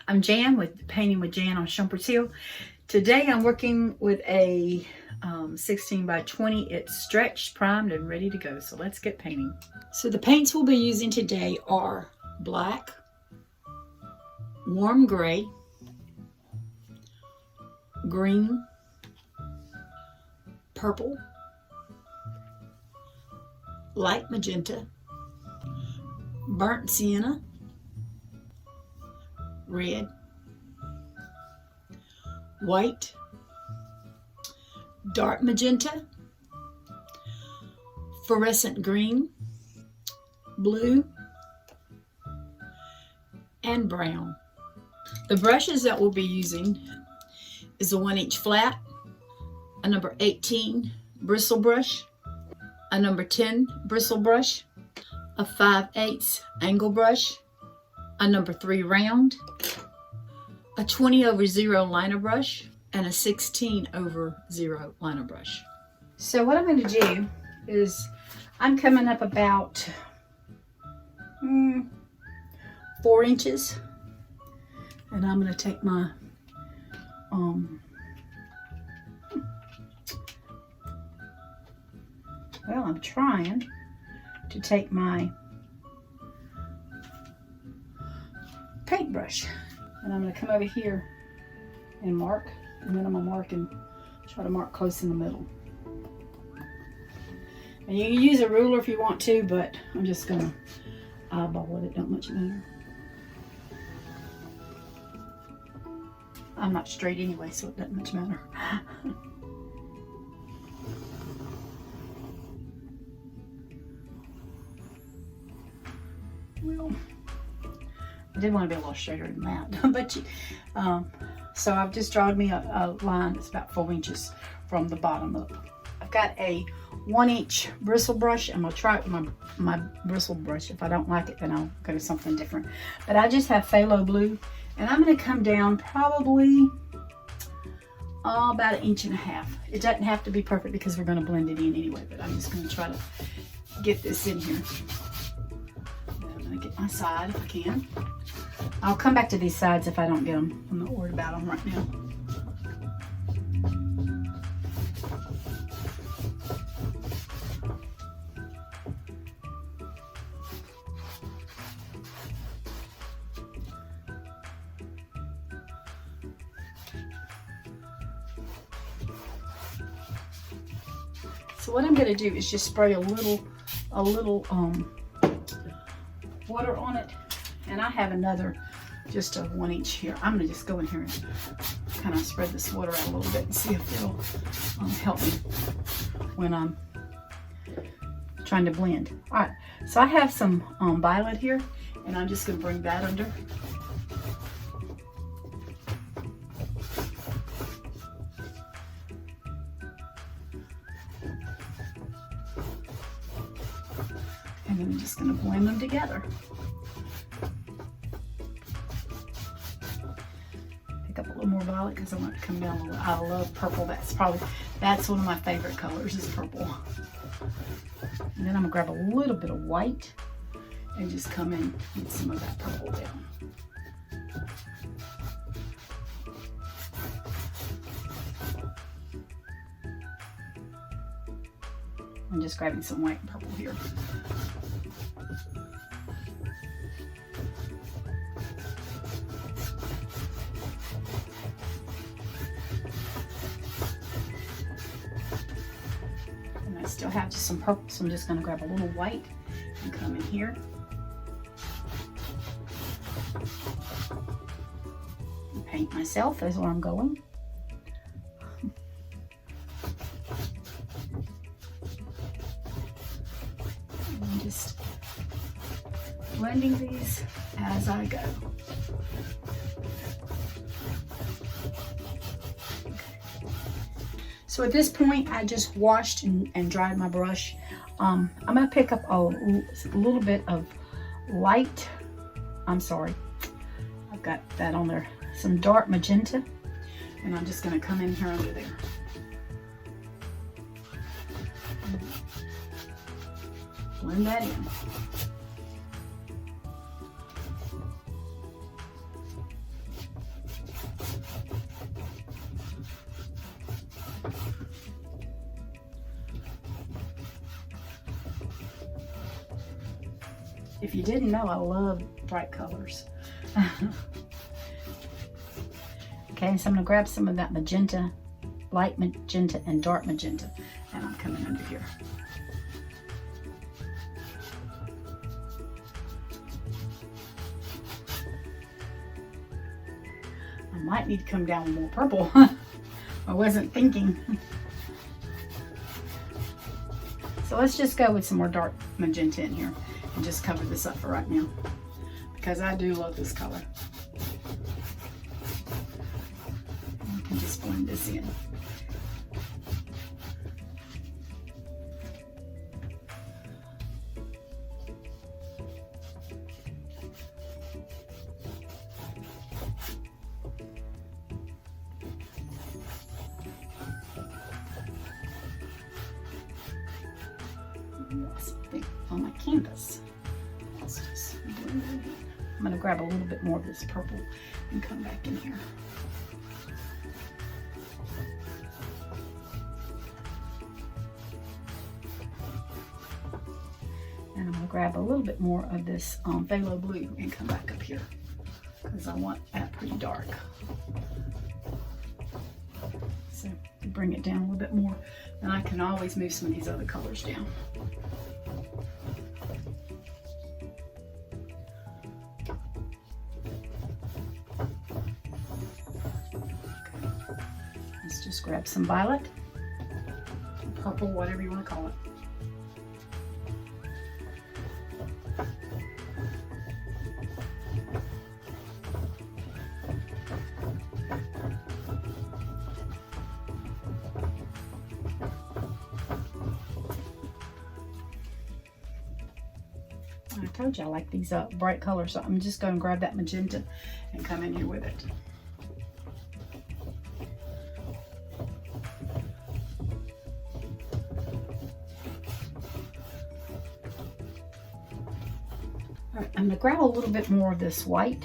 I'm Jan with Painting with Jan on Shumpert Hill. Today I'm working with a 16 by 20. It's stretched, primed, and ready to go. So let's get painting. So the paints we'll be using today are black, warm gray, green, purple, light magenta, burnt sienna, red, white, dark magenta, fluorescent green, blue, and brown. The brushes that we'll be using is a 1-inch flat, a number 18 bristle brush, a number 10 bristle brush, a 5/8 angle brush, a number 3 round, a 20/0 liner brush, and a 16/0 liner brush. So what I'm going to do is I'm coming up about 4 inches, and I'm going to take my well, I'm trying to take my paintbrush, and I'm going to come over here and mark, and then I'm going to mark and try to mark close in the middle. And you can use a ruler if you want to, but I'm just going to eyeball it. It don't much matter. I'm not straight anyway, so it doesn't much matter. Well, I did want to be a little straighter than that, but so I've just drawn me a line that's about 4 inches from the bottom up. I've got a 1-inch bristle brush. I'm gonna try it with my bristle brush. If I don't like it, then I'll go to something different. But I just have Phthalo Blue, and I'm gonna come down probably about 1.5 inches. It doesn't have to be perfect because we're gonna blend it in anyway, but I'm just gonna try to get this in here. I'm gonna get my side if I can. I'll come back to these sides if I don't get them. I'm not worried about them right now. So what I'm going to do is just spray a little water on it, and I have another, just a 1 inch here. I'm going to just go in here and kind of spread this water out a little bit and see if it'll help me when I'm trying to blend. All right, so I have some violet here, and I'm just going to bring that under. And then I'm just going to blend them together. Pick up a little more violet because I want it to come down a little. I love purple. That's one of my favorite colors is purple. And then I'm going to grab a little bit of white and just come in with some of that purple down. I'm just grabbing some white and purple here. And I still have just some purple, so I'm just going to grab a little white and come in here. And paint myself is where I'm going. Just blending these as I go. Okay. So at this point, I just washed and dried my brush. I'm going to pick up a little bit of light, I'm sorry, I've got that on there, some dark magenta, and I'm just going to come in here under there. Blend that in. If you didn't know, I love bright colors. Okay, so I'm gonna grab some of that magenta, light magenta and dark magenta, and I'm coming under here. I might need to come down with more purple. I wasn't thinking. So let's just go with some more dark magenta in here and just cover this up for right now, because I do love this color. I can just blend this in. Something on my canvas. Let's just blend it in. I'm going to grab a little bit more of this purple and come back in here. And I'm going to grab a little bit more of this Phthalo Blue and come back up here, because I want that pretty dark. So to bring it down a little bit more, then I can always move some of these other colors down. Let's just grab some violet, purple, whatever you want to call it. I told you I like these bright colors, so I'm just going to grab that magenta and come in here with it. All right, I'm going to grab a little bit more of this white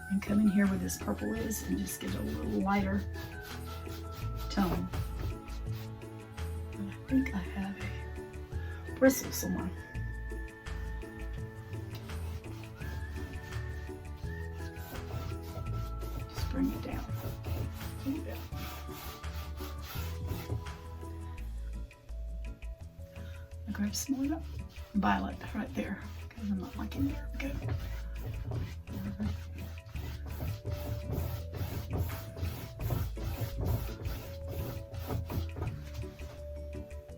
and come in here where this purple is and just get a little lighter tone. And I think I have a bristle somewhere. Bring it down a little bit. I grab some more violet right there, because I'm not liking it. There we go.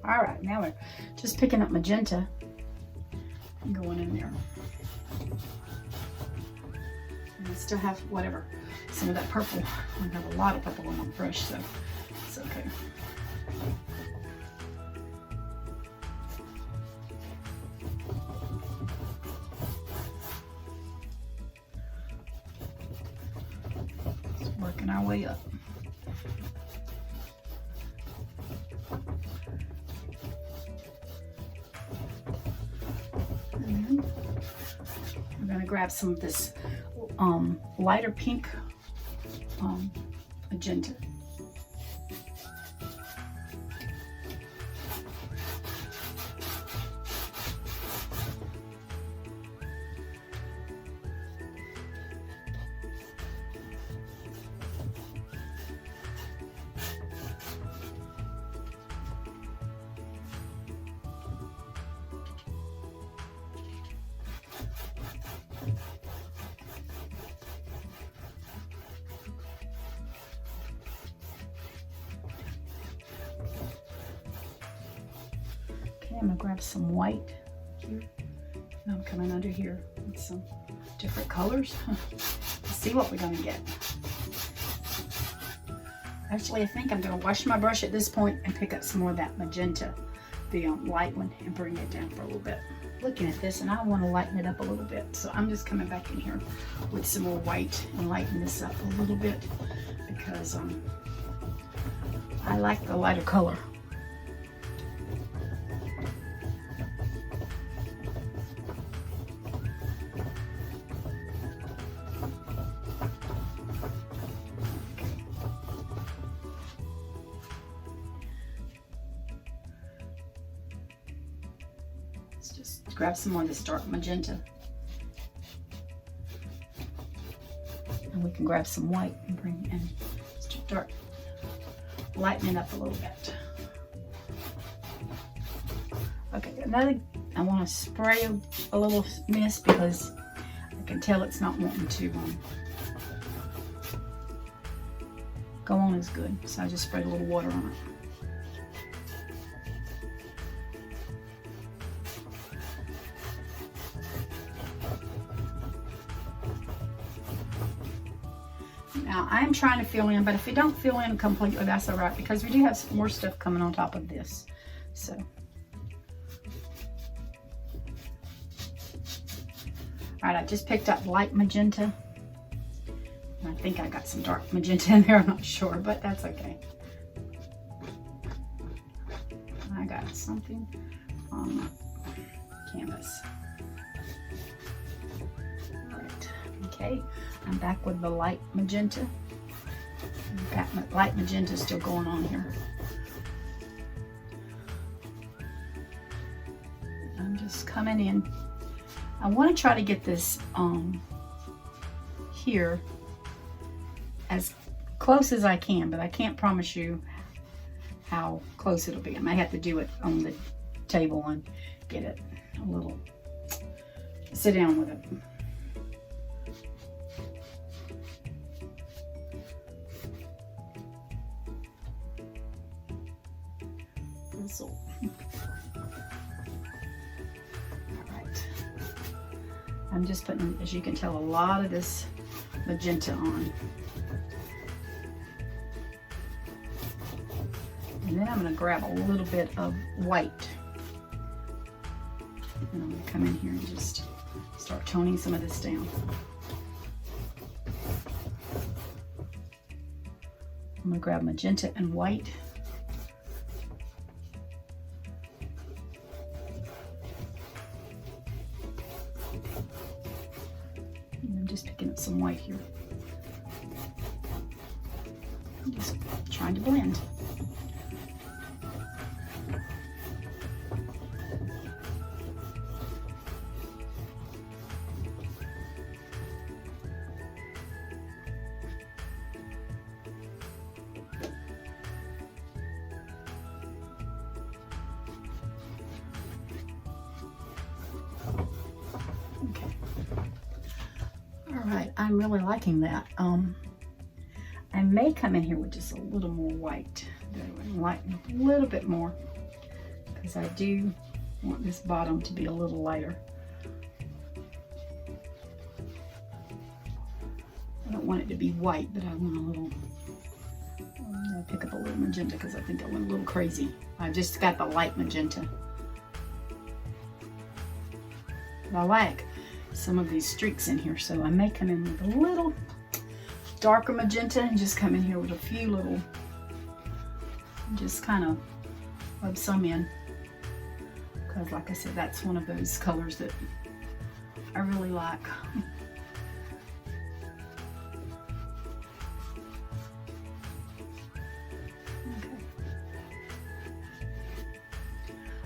All right, now we're just picking up magenta and going in there. And I still have whatever. Some of that purple. I have a lot of purple on my brush, so it's okay. Just working our way up. And then we're going to grab some of this lighter pink magenta. I'm going to grab some white here, and I'm coming under here with some different colors. Let's see what we're going to get. Actually, I think I'm going to wash my brush at this point and pick up some more of that magenta, the light one, and bring it down for a little bit. Looking at this, and I want to lighten it up a little bit, so I'm just coming back in here with some more white and lighten this up a little bit, because I like the lighter color. Just grab some more of this dark magenta. And we can grab some white and bring in start lightening it up a little bit. Okay, I want to spray a little mist because I can tell it's not wanting to go on as good. So I just sprayed a little water on it. Now I'm trying to fill in, but if you don't fill in completely, that's all right, because we do have some more stuff coming on top of this. So, all right, I just picked up light magenta. I think I got some dark magenta in there, I'm not sure, but that's okay. I got something on my canvas. All right, okay. I'm back with the light magenta. I've got my light magenta still going on here. I'm just coming in. I want to try to get this here as close as I can, but I can't promise you how close it'll be. I might have to do it on the table and get it a little, sit down with it. Bristle. Alright. I'm just putting, as you can tell, a lot of this magenta on. And then I'm going to grab a little bit of white. And I'm going to come in here and just start toning some of this down. I'm going to grab magenta and white. And I'm just picking up some white here. I'm just trying to blend. Okay. All right, I'm really liking that. I may come in here with just a little more white. Lighten up a little bit more because I do want this bottom to be a little lighter. I don't want it to be white, but I want a little, I'm gonna pick up a little magenta because I think I went a little crazy. I just got the light magenta. But I like some of these streaks in here, so I may come in with a little darker magenta and just come in here with a few little, just kind of rub some in, because like I said, that's one of those colors that I really like. Okay.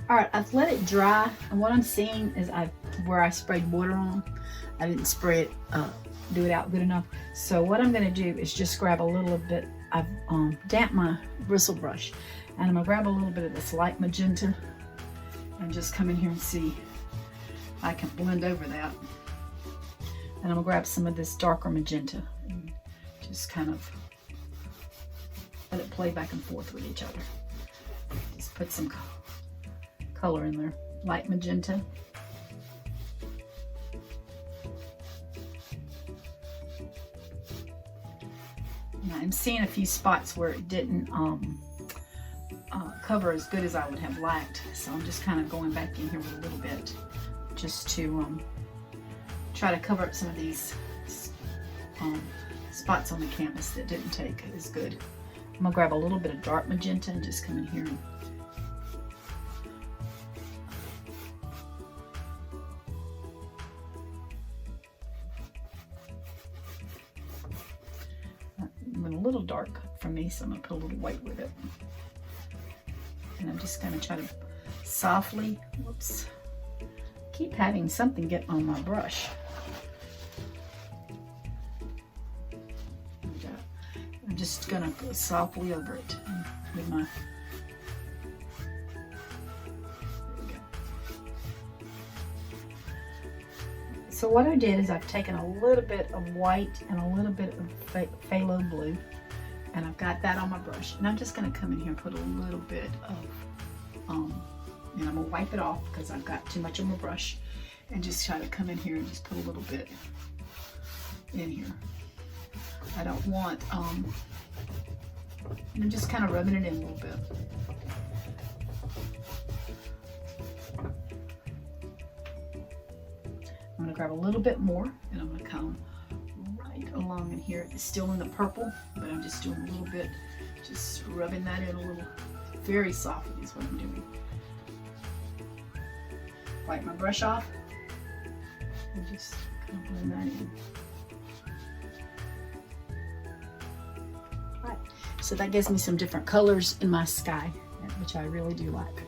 All right, I've let it dry, and what I'm seeing is where I sprayed water on, I didn't spray it, do it out good enough. So what I'm going to do is just grab a little bit, I've damped my bristle brush, and I'm going to grab a little bit of this light magenta and just come in here and see if I can blend over that. And I'm going to grab some of this darker magenta and just kind of let it play back and forth with each other. Just put some color in there, light magenta. I'm seeing a few spots where it didn't cover as good as I would have liked, so I'm just kind of going back in here with a little bit just to try to cover up some of these spots on the canvas that didn't take as good. I'm gonna grab a little bit of dark magenta and just come in here and a little dark for me, so I'm going to put a little white with it. And I'm just going to try to softly, whoops, keep having something get on my brush. I'm just gonna go softly over it with my. There we go. So what I did is I've taken a little bit of white and a little bit of phthalo blue, and I've got that on my brush. And I'm just gonna come in here and put a little bit of, and I'm gonna wipe it off because I've got too much on my brush, and just try to come in here and just put a little bit in here. I don't want, I'm just kind of rubbing it in a little bit. I'm gonna grab a little bit more and I'm gonna come right along in here. It's still in the purple, but I'm just doing a little bit, just rubbing that in a little, very softly is what I'm doing. Wipe my brush off and just kind of blend that in. So that gives me some different colors in my sky, which I really do like.